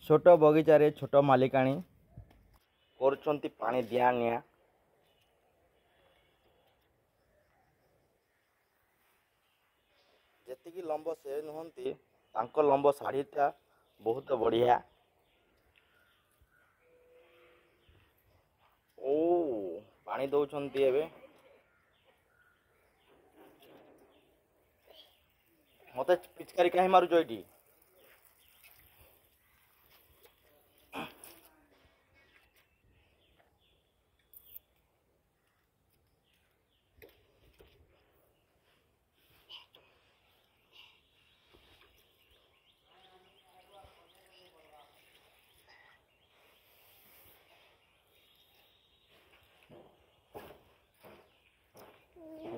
छोट बगीचार छोट मालिकाणी करुछंती पानी दिया निया। जेतिकी लंब से नुहंती तांको लंब शाढ़ीटा बहुत बढ़िया। ओ पानी दौरान एवं मत पिचकारी कहीं मारुच ये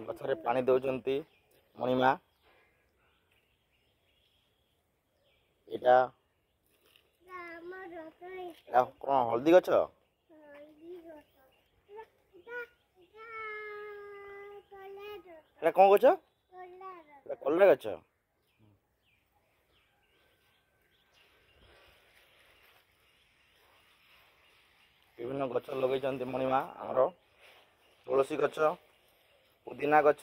गछरे पानी दौरान मणिमा एटा कौन हल्दी गछ कौन गछ कलरा गछ विभिन्न गछ लगे मणिमा आमर तुलसी गछ पुदीना गछ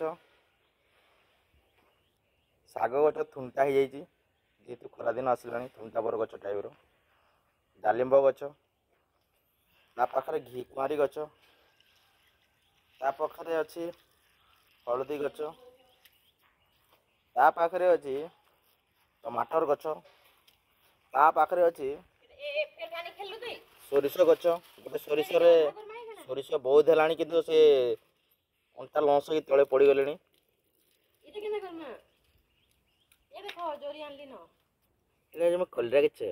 शाग गछ थुंटा हो जाइए जेहेतु खरा दिन आसला थुंटा बर गछ टाइप डालिंब गछ ता पाखरे घी कुआरी गछ ता पाखरे अच्छी हलदी गछ ता पाखरे अच्छी टमाटर गछ ता पाखरे अच्छी सोरिष गछ गोटे सोरिष बहुत है कि से अंटा लंस की तले पड़ गले कलरा गछ